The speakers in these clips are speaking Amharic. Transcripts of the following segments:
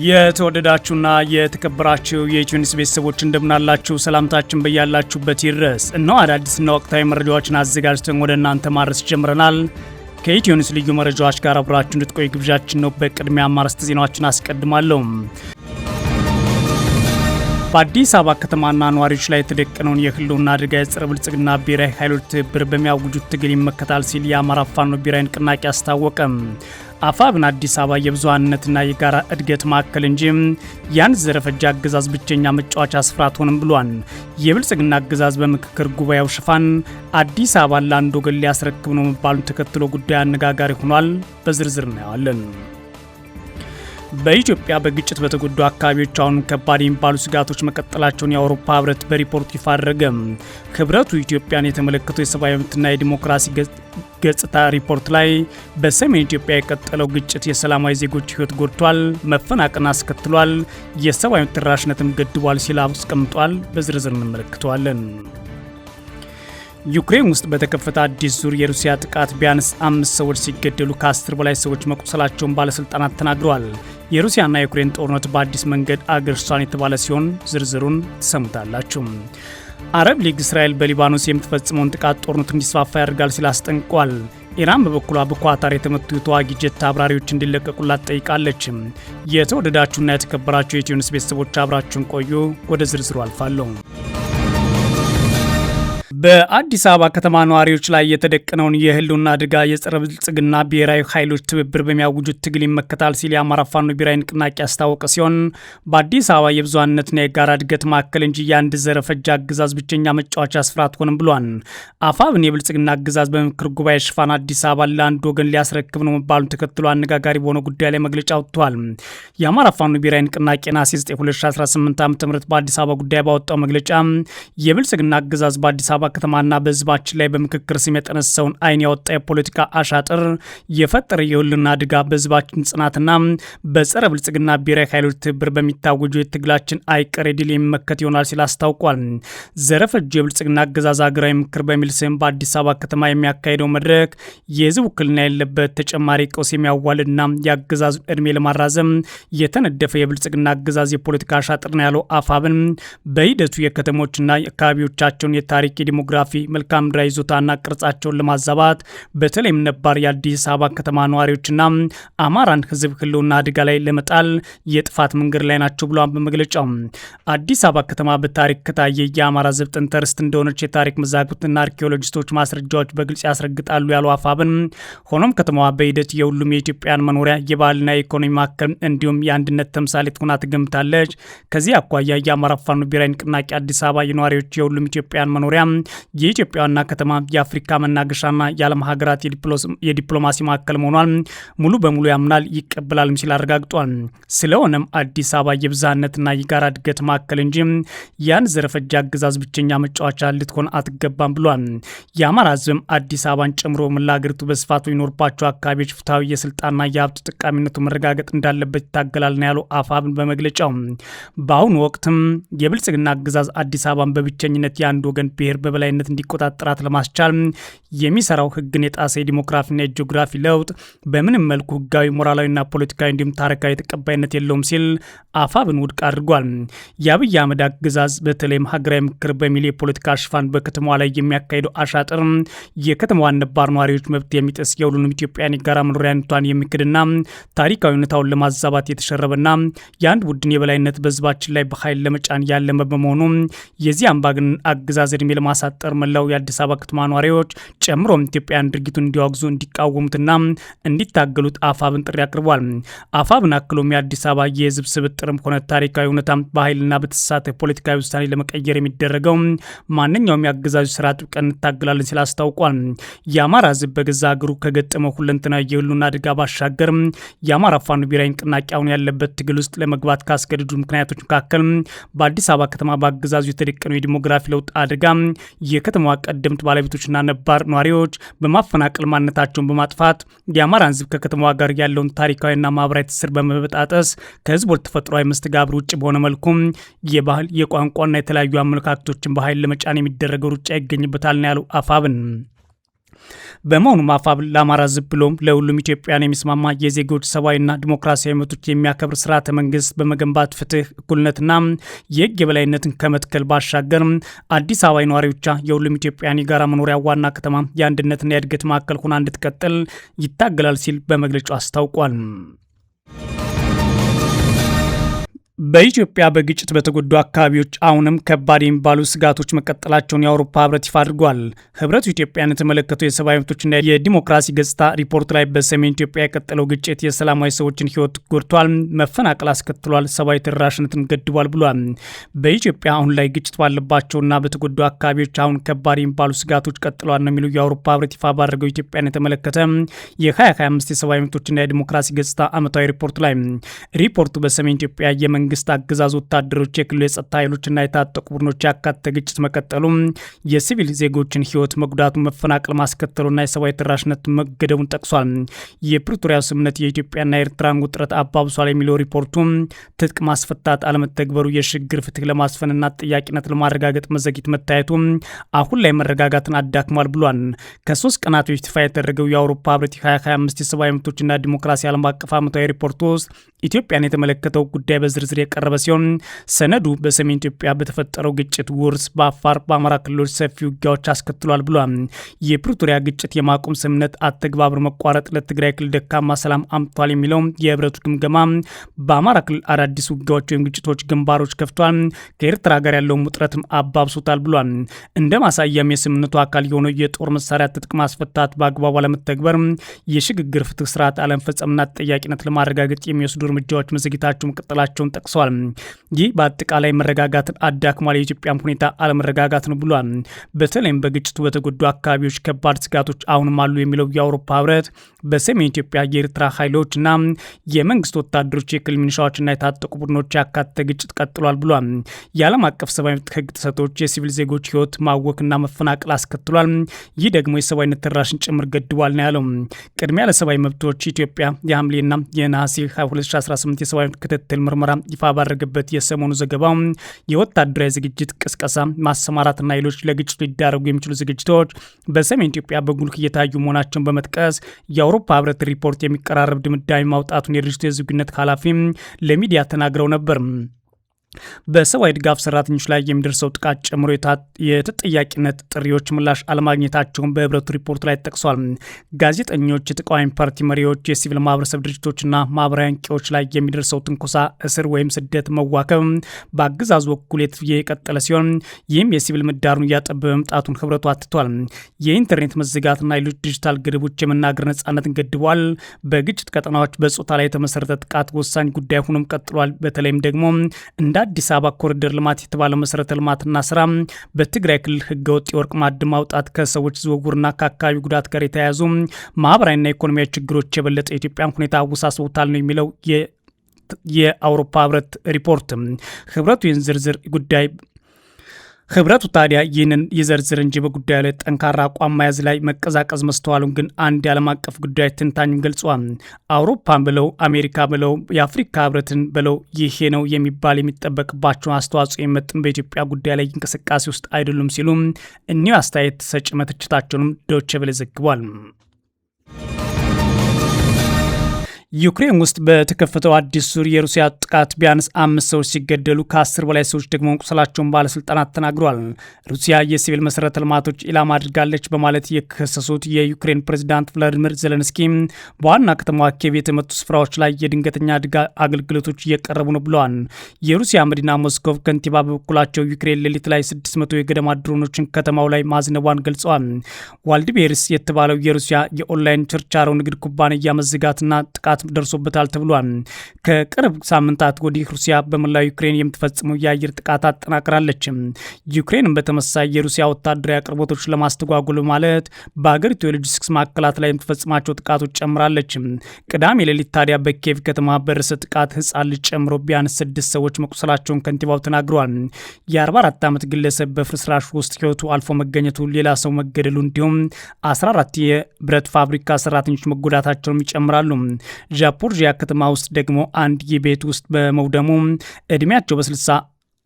የተወደዳችሁና የተከበራችሁ የኢትዮኒውስ ቤተሰቦች እንደምናላችሁ ሰላምታችን በያላችሁበት ይድረስ። እነሆ አዳዲስና ወቅታዊ መረጃዎችን አዘጋጅተን ወደ እናንተ ማድረስ ጀምረናል። ከኢትዮኒውስ ልዩ መረጃዎች ጋር አብራችሁ እንድትቆዩ ግብዣችን ነው። በቅድሚያ አርዕስተ ዜናዎችን አስቀድማለሁ። በአዲስ አበባ ከተማና ነዋሪዎች ላይ የተደቀነውን የህልውና አደጋ የጸረ ብልጽግና ብሔራዊ ኃይሎች ትብብር በሚያውጁት ትግል ይመከታል ሲል የአማራ ፋኖ ብሔራዊ ንቅናቄ አስታወቀ። አፋብን አዲስ አበባ የብዙሃንነትና የጋራ እድገት ማዕከል እንጂ ያን ዘረፈጅ አገዛዝ ብቸኛ መጫወቻ ስፍራ አትሆንም ብሏል። የብልጽግና አገዛዝ በምክክር ጉባኤው ሽፋን አዲስ አበባ ለአንድ ወገን ሊያስረክብ ነው መባሉን ተከትሎ ጉዳይ አነጋጋሪ ሆኗል። በዝርዝር እናየዋለን። በኢትዮጵያ በግጭት በተጎዱ አካባቢዎች አሁን ከባድ የሚባሉ ስጋቶች መቀጠላቸውን የአውሮፓ ህብረት በሪፖርት ይፋ አደረገ። ህብረቱ ኢትዮጵያን የተመለከተው የሰብአዊ መብትና የዲሞክራሲ ገጽታ ሪፖርት ላይ በሰሜን ኢትዮጵያ የቀጠለው ግጭት የሰላማዊ ዜጎች ህይወት ጎድቷል፣ መፈናቀልን አስከትሏል፣ የሰብአዊ መብት ተደራሽነትም ገድቧል ሲል አስቀምጧል። በዝርዝር እንመለከተዋለን። ዩክሬን ውስጥ በተከፈተ አዲስ ዙር የሩሲያ ጥቃት ቢያንስ 5 ሰዎች ሲገደሉ ከ10 በላይ ሰዎች መቁሰላቸውን ባለስልጣናት ተናግረዋል። የሩሲያና የዩክሬን ጦርነት በአዲስ መንገድ አገርሽቷን የተባለ ሲሆን ዝርዝሩን ትሰሙታላችሁ። አረብ ሊግ እስራኤል በሊባኖስ የምትፈጽመውን ጥቃት ጦርነቱ እንዲስፋፋ ያደርጋል ሲል አስጠንቅቋል። ኢራን በበኩሏ በኳታር የተመቱ የተዋጊ ጀት አብራሪዎች እንዲለቀቁላት ጠይቃለች። የተወደዳችሁና የተከበራችሁ የኢትዮኒውስ ቤተሰቦች አብራችሁን ቆዩ። ወደ ዝርዝሩ አልፋለሁ። በአዲስ አበባ ከተማ ነዋሪዎች ላይ የተደቀነውን የህልውና አደጋ የጸረ ብልጽግና ብሔራዊ ኃይሎች ትብብር በሚያውጁት ትግል ይመከታል ሲል የአማራ ፋኖ ብሔራዊ ንቅናቄ ያስታወቀ ሲሆን በአዲስ አበባ የብዙሃንነትና የጋራ እድገት ማዕከል እንጂ የአንድ ዘረፈጅ አገዛዝ ብቸኛ መጫወቻ ስፍራ አትሆንም ብሏል። አፋብን የብልጽግና አገዛዝ በምክክር ጉባኤ ሽፋን አዲስ አበባ ለአንድ ወገን ሊያስረክብ ነው መባሉን ተከትሎ አነጋጋሪ በሆነ ጉዳይ ላይ መግለጫ ወጥቷል። የአማራ ፋኖ ብሔራዊ ንቅናቄ ነሐሴ 9 2018 ዓ.ም በአዲስ አበባ ጉዳይ ባወጣው መግለጫ የብልጽግና አገዛዝ በአዲስ አበባ ከተማና በህዝባችን ላይ በምክክር ስም የጠነሰውን አይን ያወጣ የፖለቲካ አሻጥር የፈጠረ የህልውና አደጋ በህዝባችን ጽናትና በጸረ ብልጽግና ብሔራዊ ኃይሎች ትብብር በሚታወጁ የትግላችን አይቀሬ ድል የሚመከት ይሆናል ሲል አስታውቋል። ዘረፈጁ የብልጽግና አገዛዝ ሀገራዊ ምክር በሚል ስም በአዲስ አበባ ከተማ የሚያካሄደው መድረክ የህዝብ ውክልና የሌለበት ተጨማሪ ቀውስ የሚያዋልድና የአገዛዙን እድሜ ለማራዘም የተነደፈ የብልጽግና አገዛዝ የፖለቲካ አሻጥር ነው ያለው አፋብን በሂደቱ የከተሞችና አካባቢዎቻቸውን የታሪክ ዲሞግራፊ መልካም ምድራዊ ይዞታና ቅርጻቸውን ለማዛባት በተለይም ነባር የአዲስ አበባ ከተማ ነዋሪዎችና አማራን ህዝብ ህልውና አደጋ ላይ ለመጣል የጥፋት መንገድ ላይ ናቸው ብሏል። በመግለጫው አዲስ አበባ ከተማ በታሪክ ከታየ የአማራ ህዝብ ጥንተ ርስት እንደሆነች የታሪክ መዛግብትና አርኪኦሎጂስቶች ማስረጃዎች በግልጽ ያስረግጣሉ ያለው አፋብን፣ ሆኖም ከተማዋ በሂደት የሁሉም የኢትዮጵያን መኖሪያ የባህልና የኢኮኖሚ ማዕከል እንዲሁም የአንድነት ተምሳሌት ሆና ትገምታለች። ከዚህ አኳያ የአማራ ፋኖ ብሔራዊ ንቅናቄ አዲስ አበባ የነዋሪዎች የሁሉም ኢትዮጵያን መኖሪያ የኢትዮጵያ ዋና ከተማ የአፍሪካ መናገሻና የዓለም ሀገራት የዲፕሎማሲ ማዕከል መሆኗን ሙሉ በሙሉ ያምናል ይቀበላልም ሲል አረጋግጧል። ስለሆነም አዲስ አበባ የብዝሃነትና የጋራ እድገት ማዕከል እንጂ ያን ዘረፈጅ አገዛዝ ብቸኛ መጫወቻ ልትሆን አትገባም ብሏል። የአማራ ህዝብም አዲስ አበባን ጨምሮ መላ ሀገሪቱ በስፋት የሚኖርባቸው አካባቢዎች ፍትሐዊ የስልጣንና የሀብት ጠቃሚነቱ መረጋገጥ እንዳለበት ይታገላል ነው ያለው አፋብን በመግለጫው። በአሁኑ ወቅትም የብልጽግና አገዛዝ አዲስ አበባን በብቸኝነት የአንድ ወገን ብሔር በበላይነት እንዲቆጣጠራት ለማስቻል የሚሰራው ህግን የጣሰ የዲሞክራሲና የጂኦግራፊ ለውጥ በምንም መልኩ ህጋዊ፣ ሞራላዊና ፖለቲካዊ እንዲሁም ታሪካዊ ተቀባይነት የለውም ሲል አፋብን ውድቅ አድርጓል። የአብይ አህመድ አገዛዝ በተለይም ሀገራዊ ምክክር በሚል የፖለቲካ ሽፋን በከተማዋ ላይ የሚያካሄደው አሻጥር የከተማዋን ነባር ነዋሪዎች መብት የሚጥስ የሁሉንም ኢትዮጵያን የጋራ መኖሪያነቷን የሚክድና ታሪካዊ እውነታውን ለማዛባት የተሸረበና የአንድ ቡድን የበላይነት በህዝባችን ላይ በኃይል ለመጫን ያለመ በመሆኑ የዚህ አምባገነን አገዛዝ እድሜ ለማሳጠር መላው የአዲስ አበባ ከተማ ነዋሪዎች ጨምሮም ኢትዮጵያን ድርጊቱን እንዲያወግዙ እንዲቃወሙትና እንዲታገሉት አፋብን ጥሪ አቅርቧል። አፋብን አክሎም የአዲስ አበባ የህዝብ ስብጥርም ሆነ ታሪካዊ እውነታ በኃይልና በተሳሳተ ፖለቲካዊ ውሳኔ ለመቀየር የሚደረገው ማንኛውም የአገዛዙ ስራ ጥብቀን እንታገላለን ሲል አስታውቋል። የአማራ ህዝብ በገዛ ሀገሩ ከገጠመው ሁለንተናዊ የህልውና አደጋ ባሻገር የአማራ ፋኖ ብሔራዊ ንቅናቄ አሁን ያለበት ትግል ውስጥ ለመግባት ካስገደዱ ምክንያቶች መካከል በአዲስ አበባ ከተማ በአገዛዙ የተደቀነው የዲሞግራፊ ለውጥ አደጋ የከተማዋ ቀደምት ባለቤቶችና ነባር ነዋሪዎች በማፈናቀል ማንነታቸውን በማጥፋት የአማራን ህዝብ ከከተማዋ ጋር ያለውን ታሪካዊና ማህበራዊ ትስስር በመበጣጠስ ከህዝቦች ተፈጥሯዊ መስተጋብር ውጭ በሆነ መልኩ የባህል የቋንቋና የተለያዩ አመለካከቶችን በኃይል ለመጫን የሚደረገው ሩጫ ይገኝበታል ነው ያለው አፋብን። በመሆኑ አፋብኃ ለአማራ ሕዝብ ብሎም ለሁሉም ኢትዮጵያን የሚስማማ የዜጎች ሰብአዊና ዲሞክራሲያዊ መብቶች የሚያከብር ስርዓተ መንግስት በመገንባት ፍትህ፣ እኩልነትና የህግ የበላይነትን ከመትከል ባሻገር አዲስ አበባ ነዋሪዎቿ የሁሉም ኢትዮጵያን የጋራ መኖሪያ ዋና ከተማ የአንድነትና የእድገት ማዕከል ሆና እንድትቀጥል ይታገላል ሲል በመግለጫው አስታውቋል። በኢትዮጵያ በግጭት በተጎዱ አካባቢዎች አሁንም ከባድ የሚባሉ ስጋቶች መቀጠላቸውን የአውሮፓ ህብረት ይፋ አድርጓል። ህብረቱ ኢትዮጵያን የተመለከተው የሰብአዊ መብቶችና የዲሞክራሲ ገጽታ ሪፖርት ላይ በሰሜን ኢትዮጵያ የቀጠለው ግጭት የሰላማዊ ሰዎችን ህይወት ጎድቷል፣ መፈናቀል አስከትሏል፣ ሰብአዊ ተደራሽነትን ገድቧል ብሏል። በኢትዮጵያ አሁን ላይ ግጭት ባለባቸውና በተጎዱ አካባቢዎች አሁን ከባድ የሚባሉ ስጋቶች ቀጥሏል ነው የሚለው የአውሮፓ ህብረት ይፋ ባደረገው ኢትዮጵያን የተመለከተ የ2025 የሰብአዊ መብቶችና የዲሞክራሲ ገጽታ ዓመታዊ ሪፖርት ላይ ሪፖርቱ በሰሜን ኢትዮጵያ የመንግስት አገዛዝ ወታደሮች፣ የክልል የጸጥታ ኃይሎችና የታጠቁ ቡድኖች ያካተተ ግጭት መቀጠሉ፣ የሲቪል ዜጎችን ህይወት መጉዳቱ፣ መፈናቀል ማስከተሉና የሰብአዊ ተደራሽነት መገደቡን ጠቅሷል። የፕሪቶሪያው ስምምነት የኢትዮጵያና የኤርትራን ውጥረት አባብሷል የሚለው ሪፖርቱ ትጥቅ ማስፈታት አለመተግበሩ፣ የሽግግር ፍትህ ለማስፈንና ጥያቄነት ለማረጋገጥ መዘግየት መታየቱ አሁን ላይ መረጋጋትን አዳክሟል ብሏል። ከ3 ቀናት በፊት ይፋ የተደረገው የአውሮፓ ህብረት 2025 የሰብአዊ መብቶችና ዲሞክራሲ ዓለም አቀፍ ዓመታዊ ሪፖርት ውስጥ ኢትዮጵያን የተመለከተው ጉዳይ በዝርዝር የቀረበ ሲሆን ሰነዱ በሰሜን ኢትዮጵያ በተፈጠረው ግጭት ውርስ በአፋር በአማራ ክልሎች ሰፊ ውጊያዎች አስከትሏል ብሏል። የፕሪቶሪያ ግጭት የማቆም ስምምነት አተግባበር መቋረጥ ለትግራይ ክልል ደካማ ሰላም አምጥቷል የሚለው የህብረቱ ግምገማ በአማራ ክልል አዳዲስ ውጊያዎች ወይም ግጭቶች ግንባሮች ከፍቷል፣ ከኤርትራ ጋር ያለውን ውጥረትም አባብሶታል ብሏል። እንደ ማሳያም የስምምነቱ አካል የሆነው የጦር መሳሪያ ትጥቅ ማስፈታት በአግባቡ አለመተግበር፣ የሽግግር ፍትህ ስርዓት አለመፈጸምና ተጠያቂነት ለማረጋገጥ የሚወስዱ እርምጃዎች መዘግየታቸው መቀጠላቸውን ጠቅሰዋል። ይህ በአጠቃላይ መረጋጋትን አዳክሟል፣ የኢትዮጵያም ሁኔታ አለመረጋጋት ነው ብሏል። በተለይም በግጭቱ በተጎዱ አካባቢዎች ከባድ ስጋቶች አሁንም አሉ የሚለው የአውሮፓ ህብረት በሰሜን ኢትዮጵያ የኤርትራ ኃይሎችና የመንግስት ወታደሮች፣ የክልል ሚኒሻዎችና የታጠቁ ቡድኖች ያካተተ ግጭት ቀጥሏል ብሏል። የዓለም አቀፍ ሰብአዊ መብት ህግ ጥሰቶች የሲቪል ዜጎች ህይወት ማወክና መፈናቀል አስከትሏል። ይህ ደግሞ የሰብአዊነት ተደራሽን ጭምር ገድቧል ነው ያለው። ቅድሚያ ለሰብአዊ መብቶች ኢትዮጵያ የሐምሌና የነሐሴ 2018 የሰብአዊ መብት ክትትል ምርመራ ይፋ ባደረገበት የሰሞኑ ዘገባው የወታደራዊ ዝግጅት፣ ቅስቀሳ፣ ማሰማራትና ሌሎች ለግጭቱ ሊዳረጉ የሚችሉ ዝግጅቶች በሰሜን ኢትዮጵያ በጉልህ እየታዩ መሆናቸውን በመጥቀስ የአውሮፓ ህብረት ሪፖርት የሚቀራረብ ድምዳሜ ማውጣቱን የድርጅቱ የህዝብ ግንኙነት ኃላፊ ለሚዲያ ተናግረው ነበር። በሰብአዊ ድጋፍ ሰራተኞች ላይ የሚደርሰው ጥቃት ጨምሮ የተጠያቂነት ጥሪዎች ምላሽ አለማግኘታቸውን በህብረቱ ሪፖርት ላይ ጠቅሷል። ጋዜጠኞች፣ የተቃዋሚ ፓርቲ መሪዎች፣ የሲቪል ማህበረሰብ ድርጅቶችና ማህበራዊ አንቂዎች ላይ የሚደርሰው ትንኮሳ፣ እስር ወይም ስደት፣ መዋከብ በአገዛዙ በኩል የቀጠለ ሲሆን ይህም የሲቪል ምህዳሩን እያጠበበ መምጣቱን ህብረቱ አትቷል። የኢንተርኔት መዘጋትና ሌሎች ዲጂታል ገደቦች የመናገር ነጻነትን ገድቧል። በግጭት ቀጠናዎች በጾታ ላይ የተመሰረተ ጥቃት ወሳኝ ጉዳይ ሆኖም ቀጥሏል። በተለይም ደግሞ እንደ አዲስ አበባ ኮሪደር ልማት የተባለው መሰረተ ልማትና ስራ፣ በትግራይ ክልል ህገወጥ የወርቅ ማዕድን ማውጣት፣ ከሰዎች ዝውውርና ከአካባቢ ጉዳት ጋር የተያያዙ ማህበራዊና ኢኮኖሚያዊ ችግሮች የበለጠ የኢትዮጵያን ሁኔታ አወሳስበውታል ነው የሚለው የአውሮፓ ህብረት ሪፖርት። ህብረቱ ይህን ዝርዝር ጉዳይ ህብረቱ ታዲያ ይህንን ይዘርዝር እንጂ በጉዳዩ ላይ ጠንካራ አቋም መያዝ ላይ መቀዛቀዝ መስተዋሉን ግን አንድ የዓለም አቀፍ ጉዳይ ትንታኝም ገልጿል። አውሮፓን ብለው አሜሪካ ብለው የአፍሪካ ህብረትን ብለው ይሄ ነው የሚባል የሚጠበቅባቸውን አስተዋጽኦ የሚመጥን በኢትዮጵያ ጉዳይ ላይ እንቅስቃሴ ውስጥ አይደሉም ሲሉ እኒሁ አስተያየት ሰጭ መተችታቸውንም ዶይቼ ቬለ ዘግቧል። ዩክሬን ውስጥ በተከፈተው አዲስ ዙር የሩሲያ ጥቃት ቢያንስ 5 ሰዎች ሲገደሉ ከ10 በላይ ሰዎች ደግሞ መቁሰላቸውን ባለስልጣናት ተናግረዋል። ሩሲያ የሲቪል መሰረተ ልማቶች ኢላማ አድርጋለች በማለት የከሰሱት የዩክሬን ፕሬዝዳንት ቭላዲሚር ዜሌንስኪ በዋና ከተማዋ ኪየቭ የተመቱ ስፍራዎች ላይ የድንገተኛ አደጋ አገልግሎቶች እየቀረቡ ነው ብለዋል። የሩሲያ መዲና ሞስኮቭ ከንቲባ በበኩላቸው ዩክሬን ሌሊት ላይ 600 የገደማ ድሮኖችን ከተማው ላይ ማዝነቧን ገልጸዋል። ዋልዲቤርስ የተባለው የሩሲያ የኦንላይን ችርቻሮ ንግድ ኩባንያ መዘጋትና ጥቃት ደርሶበታል ተብሏል። ከቅርብ ሳምንታት ወዲህ ሩሲያ በመላው ዩክሬን የምትፈጽመው የአየር ጥቃት አጠናክራለች። ዩክሬንም በተመሳሳይ የሩሲያ ወታደራዊ አቅርቦቶች ለማስተጓጎል ማለት በአገሪቱ የሎጂስቲክስ ማዕከላት ላይ የምትፈጽማቸው ጥቃቶች ጨምራለች። ቅዳሜ ሌሊት ታዲያ በኪየቭ ከተማ በደረሰ ጥቃት ህፃን ልጅ ጨምሮ ቢያንስ 6 ሰዎች መቁሰላቸውን ከንቲባው ተናግረዋል። የ44 ዓመት ግለሰብ በፍርስራሽ ውስጥ ህይወቱ አልፎ መገኘቱ፣ ሌላ ሰው መገደሉ እንዲሁም 14 የብረት ፋብሪካ ሰራተኞች መጎዳታቸውን ይጨምራሉ። ዛፖሪዥያ ከተማ ውስጥ ደግሞ አንድ የቤት ውስጥ በመውደሙ እድሜያቸው በ60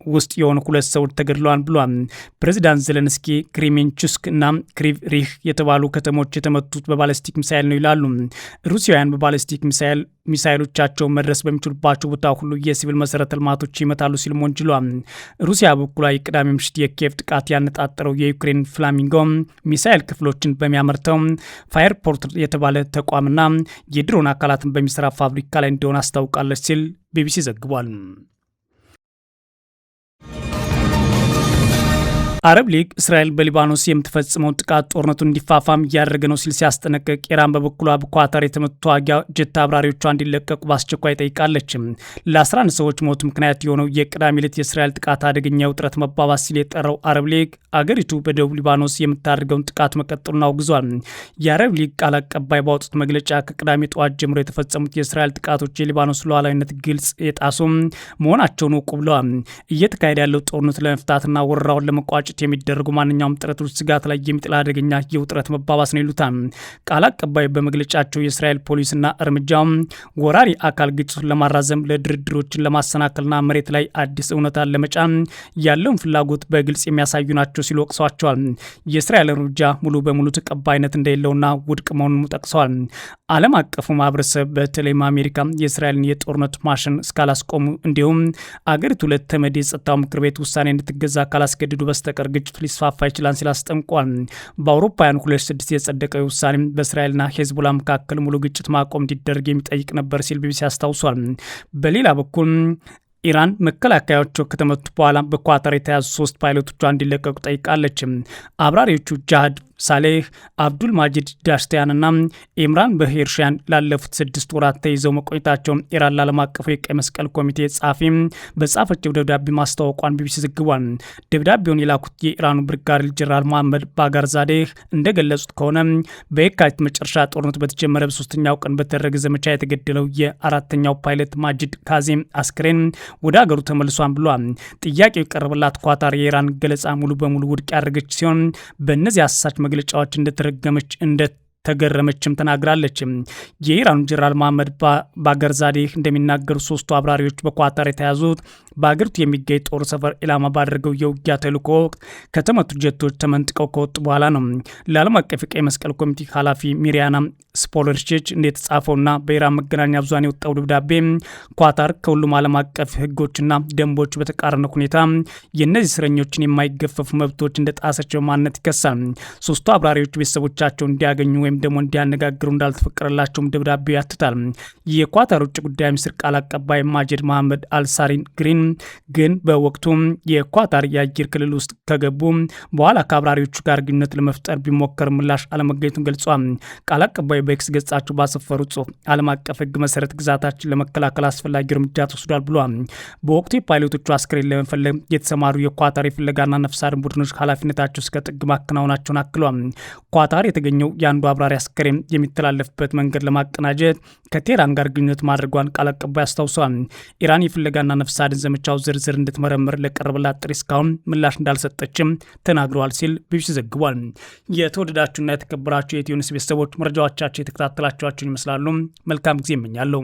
ውስጥ የሆኑ 2 ሰዎች ተገድለዋል ብሏል። ፕሬዚዳንት ዘለንስኪ ክሬሜንቹስክ እና ክሪቭ ሪህ የተባሉ ከተሞች የተመቱት በባለስቲክ ሚሳይል ነው ይላሉ። ሩሲያውያን በባለስቲክ ሚሳይሎቻቸው መድረስ በሚችሉባቸው ቦታ ሁሉ የሲቪል መሰረተ ልማቶች ይመታሉ ሲልም ወንጅሏል። ሩሲያ በበኩሏ የቅዳሜ ምሽት የኪየቭ ጥቃት ያነጣጠረው የዩክሬን ፍላሚንጎ ሚሳይል ክፍሎችን በሚያመርተው ፋየርፖርት የተባለ ተቋምና የድሮን አካላትን በሚሰራ ፋብሪካ ላይ እንደሆነ አስታውቃለች ሲል ቢቢሲ ዘግቧል። አረብ ሊግ እስራኤል በሊባኖስ የምትፈጽመው ጥቃት ጦርነቱን እንዲፋፋም እያደረገ ነው ሲል ሲያስጠነቅቅ፣ ኢራን በበኩሏ በኳታር የተመቱ ተዋጊ ጀት አብራሪዎቿ እንዲለቀቁ በአስቸኳይ ጠይቃለች። ለ11 ሰዎች ሞት ምክንያት የሆነው የቅዳሜ ዕለት የእስራኤል ጥቃት አደገኛ ውጥረት መባባስ ሲል የጠራው አረብ ሊግ አገሪቱ በደቡብ ሊባኖስ የምታደርገውን ጥቃት መቀጠሉን አውግዟል። የአረብ ሊግ ቃል አቀባይ ባወጡት መግለጫ ከቅዳሜ ጠዋት ጀምሮ የተፈጸሙት የእስራኤል ጥቃቶች የሊባኖስ ሉዓላዊነት ግልጽ የጣሱ መሆናቸውን እውቁ ብለዋል። እየተካሄደ ያለው ጦርነት ለመፍታትና ወረራውን ለመቋጨት የሚደረጉ ማንኛውም ጥረቶች ስጋት ላይ የሚጥል አደገኛ የውጥረት መባባስ ነው ይሉታል። ቃል አቀባይ በመግለጫቸው የእስራኤል ፖሊስና እርምጃው ወራሪ አካል ግጭቱን ለማራዘም ለድርድሮችን ለማሰናከልና መሬት ላይ አዲስ እውነታን ለመጫን ያለውን ፍላጎት በግልጽ የሚያሳዩ ናቸው ሲሉ ወቅሰዋቸዋል። የእስራኤል እርምጃ ሙሉ በሙሉ ተቀባይነት እንደሌለውና ውድቅ መሆኑን ጠቅሰዋል። ዓለም አቀፉ ማህበረሰብ በተለይም አሜሪካ የእስራኤልን የጦርነት ማሽን እስካላስቆሙ እንዲሁም አገሪቱ ለተመድ የጸጥታው ምክር ቤት ውሳኔ እንድትገዛ ካላስገድዱ በስተቀር ግጭቱ ሊስፋፋ ይችላል ሲል አስጠንቋል። በአውሮፓውያን 2006 የጸደቀው ውሳኔ በእስራኤልና ሄዝቦላ መካከል ሙሉ ግጭት ማቆም እንዲደረግ የሚጠይቅ ነበር ሲል ቢቢሲ አስታውሷል። በሌላ በኩል ኢራን መከላከያዎቹ ከተመቱ በኋላ በኳታር የተያዙ 3 ፓይለቶቿ እንዲለቀቁ ጠይቃለች። አብራሪዎቹ ጃሃድ ሳሌህ፣ አብዱል ማጂድ ዳሽቲያንና ኢምራን በሄርሻን ላለፉት 6 ወራት ተይዘው መቆየታቸውን ኢራን ለዓለም አቀፉ የቀይ መስቀል ኮሚቴ ጸሐፊ በጻፈችው ደብዳቤ ማስታወቋን ቢቢሲ ዘግቧል። ደብዳቤውን የላኩት የኢራኑ ብርጋዴር ጄኔራል መሐመድ ባጋር ዛዴህ እንደገለጹት ከሆነ በየካቲት መጨረሻ ጦርነቱ በተጀመረ በ3ኛው ቀን በተደረገ ዘመቻ የተገደለው የ4ኛው ፓይለት ማጂድ ካዜም አስክሬን ወደ ሀገሩ ተመልሷን ብሏል። ጥያቄው የቀረበላት ኳታር የኢራን ገለጻ ሙሉ በሙሉ ውድቅ ያደረገች ሲሆን በእነዚህ አሳሳች መግለጫዎች እንደተገረመችም ተናግራለች። የኢራኑ ጀነራል መሐመድ ባገር ዛዴህ እንደሚናገሩ 3ቱ አብራሪዎች በኳታር የተያዙት በአገሪቱ የሚገኝ ጦር ሰፈር ኢላማ ባደረገው የውጊያ ተልዕኮ ወቅት ከተመቱ ጀቶች ተመንጥቀው ከወጡ በኋላ ነው። ለዓለም አቀፍ የቀይ መስቀል ኮሚቴ ኃላፊ ሚሪያና ስፖለርቺች እንደተጻፈውና በኢራን መገናኛ ብዙሃን የወጣው ደብዳቤ ኳታር ከሁሉም ዓለም አቀፍ ሕጎችና ደንቦች በተቃረነ ሁኔታ የእነዚህ እስረኞችን የማይገፈፉ መብቶች እንደጣሰች በማንነት ይከሳል። 3ቱ አብራሪዎች ቤተሰቦቻቸውን እንዲያገኙ ወይም ደግሞ እንዲያነጋግሩ እንዳልተፈቀደላቸውም ደብዳቤው ያትታል። የኳታር ውጭ ጉዳይ ሚኒስትር ቃል አቀባይ ማጂድ መሐመድ አልሳሪን ግሪን ግን በወቅቱ የኳታር የአየር ክልል ውስጥ ከገቡ በኋላ ከአብራሪዎቹ ጋር ግንኙነት ለመፍጠር ቢሞከር ምላሽ አለመገኘቱን ገልጿል። ቃል አቀባዩ በኤክስ ገጻቸው ባሰፈሩት ጽሑፍ ዓለም አቀፍ ሕግ መሰረት ግዛታችን ለመከላከል አስፈላጊ እርምጃ ተወስዷል ብሏል። በወቅቱ የፓይለቶቹ አስክሬን ለመፈለግ የተሰማሩ የኳታር የፍለጋና ነፍስ አድን ቡድኖች ኃላፊነታቸው እስከ ጥግ ማከናወናቸውን አክሏል። ኳታር የተገኘው የአንዱ አብራሪ አስክሬን የሚተላለፍበት መንገድ ለማቀናጀት ከቴህራን ጋር ግንኙነት ማድረጓን ቃል አቀባዩ አስታውሰዋል። ኢራን የፍለጋና ነፍስ አድን ዘመቻው ዝርዝር እንድትመረምር ለቀረበላት ጥሪ እስካሁን ምላሽ እንዳልሰጠችም ተናግረዋል ሲል ቢቢሲ ዘግቧል። የተወደዳችሁና የተከበራችሁ የኢትዮ ኒውስ ቤተሰቦች መረጃዎቻቸው የተከታተላችኋቸውን ይመስላሉ። መልካም ጊዜ እመኛለሁ።